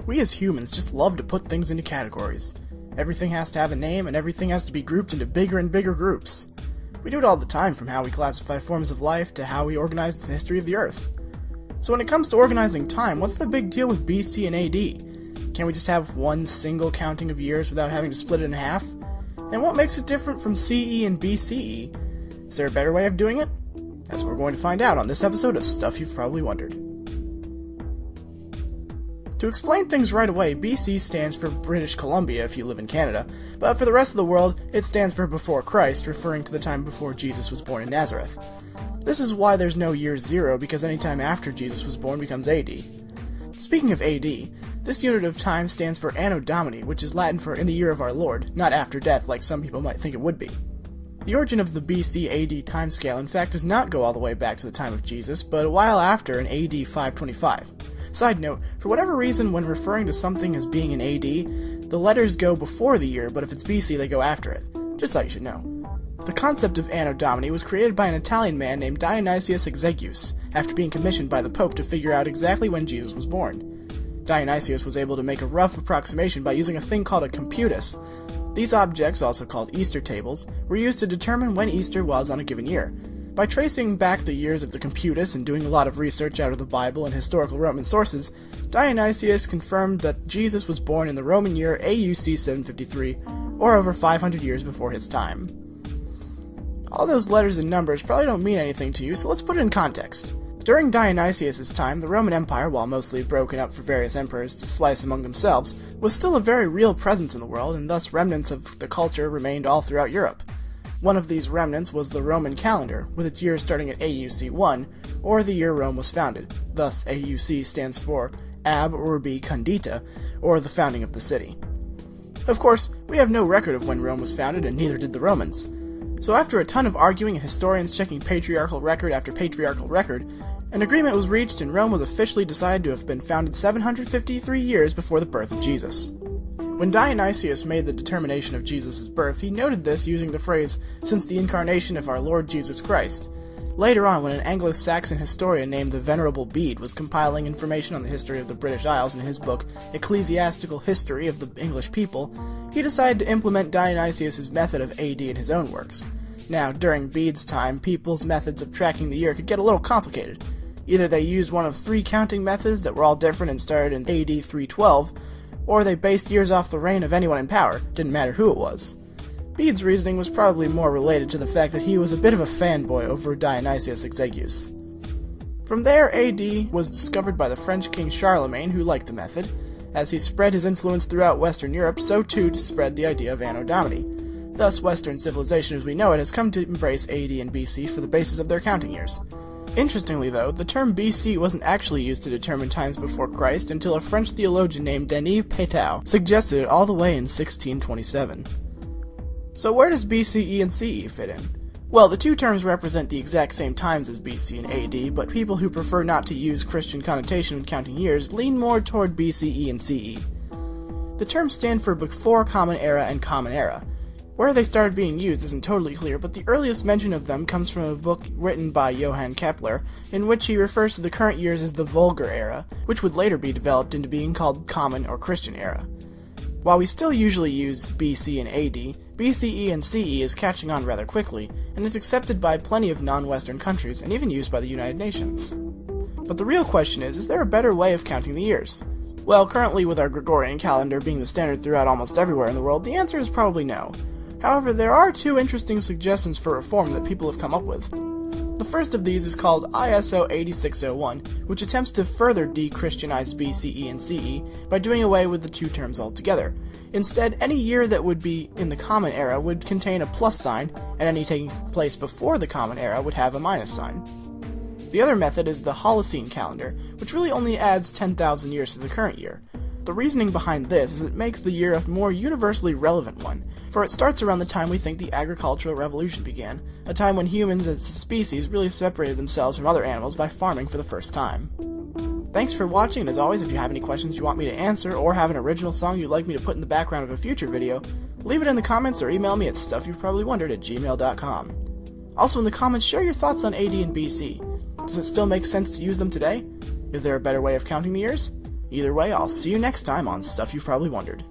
We as humans just love to put things into categories. Everything has to have a name, and everything has to be grouped into bigger and bigger groups. We do it all the time, from how we classify forms of life to how we organize the history of the Earth. So when it comes to organizing time, what's the big deal with BC and AD? Can't we just have one single counting of years without having to split it in half? And what makes it different from CE and BCE? Is there a better way of doing it? That's what we're going to find out on this episode of Stuff You've Probably Wondered. To explain things right away, BC stands for British Columbia if you live in Canada, but for the rest of the world, it stands for Before Christ, referring to the time before Jesus was born in Nazareth. This is why there's no year 0, because any time after Jesus was born becomes AD. Speaking of AD, this unit of time stands for Anno Domini, which is Latin for in the year of our Lord, not after death like some people might think it would be. The origin of the BC AD timescale, in fact, does not go all the way back to the time of Jesus, but a while after in AD 525. Side note, for whatever reason, when referring to something as being in AD, the letters go before the year, but if it's BC, they go after it. Just thought you should know. The concept of Anno Domini was created by an Italian man named Dionysius Exiguus, after being commissioned by the Pope to figure out exactly when Jesus was born. Dionysius was able to make a rough approximation by using a thing called a computus. These objects, also called Easter tables, were used to determine when Easter was on a given year. By tracing back the years of the computus and doing a lot of research out of the Bible and historical Roman sources, Dionysius confirmed that Jesus was born in the Roman year AUC 753, or over 500 years before his time. All those letters and numbers probably don't mean anything to you, so let's put it in context. During Dionysius' time, the Roman Empire, while mostly broken up for various emperors to slice among themselves, was still a very real presence in the world, and thus remnants of the culture remained all throughout Europe. One of these remnants was the Roman calendar, with its years starting at AUC 1, or the year Rome was founded. Thus, AUC stands for Ab Urbi Condita, or the founding of the city. Of course, we have no record of when Rome was founded, and neither did the Romans. So after a ton of arguing and historians checking patriarchal record after patriarchal record, an agreement was reached and Rome was officially decided to have been founded 753 years before the birth of Jesus. When Dionysius made the determination of Jesus' birth, he noted this using the phrase, "since the incarnation of our Lord Jesus Christ." Later on, when an Anglo-Saxon historian named the Venerable Bede was compiling information on the history of the British Isles in his book Ecclesiastical History of the English People, he decided to implement Dionysius' method of AD in his own works. Now, during Bede's time, people's methods of tracking the year could get a little complicated. Either they used one of 3 counting methods that were all different and started in AD 312, or they based years off the reign of anyone in power, didn't matter who it was. Bede's reasoning was probably more related to the fact that he was a bit of a fanboy over Dionysius Exiguus. From there, AD was discovered by the French king Charlemagne, who liked the method. As he spread his influence throughout Western Europe, so too spread the idea of Anno Domini. Thus, Western civilization as we know it has come to embrace AD and BC for the basis of their counting years. Interestingly though, the term BC wasn't actually used to determine times before Christ until a French theologian named Denis Pétau suggested it all the way in 1627. So where does BCE and CE fit in? Well, the two terms represent the exact same times as BC and AD, but people who prefer not to use Christian connotation when counting years lean more toward BCE and CE. The terms stand for Before Common Era and Common Era. Where they started being used isn't totally clear, but the earliest mention of them comes from a book written by Johann Kepler, in which he refers to the current years as the Vulgar Era, which would later be developed into being called Common or Christian Era. While we still usually use BC and AD, BCE and CE is catching on rather quickly, and is accepted by plenty of non-Western countries, and even used by the United Nations. But the real question is there a better way of counting the years? Well, currently with our Gregorian calendar being the standard throughout almost everywhere in the world, the answer is probably no. However, there are 2 interesting suggestions for reform that people have come up with. The first of these is called ISO 8601, which attempts to further de-Christianize BCE and CE by doing away with the 2 terms altogether. Instead, any year that would be in the Common Era would contain a plus sign, and any taking place before the Common Era would have a minus sign. The other method is the Holocene calendar, which really only adds 10,000 years to the current year. The reasoning behind this is it makes the year a more universally relevant one, for it starts around the time we think the agricultural revolution began, a time when humans as a species really separated themselves from other animals by farming for the first time. Thanks for watching, and as always, if you have any questions you want me to answer, or have an original song you'd like me to put in the background of a future video, leave it in the comments or email me at stuffyou'veprobablywondered@gmail.com. Also in the comments, share your thoughts on AD and BC. Does it still make sense to use them today? Is there a better way of counting the years? Either way, I'll see you next time on Stuff You've Probably Wondered.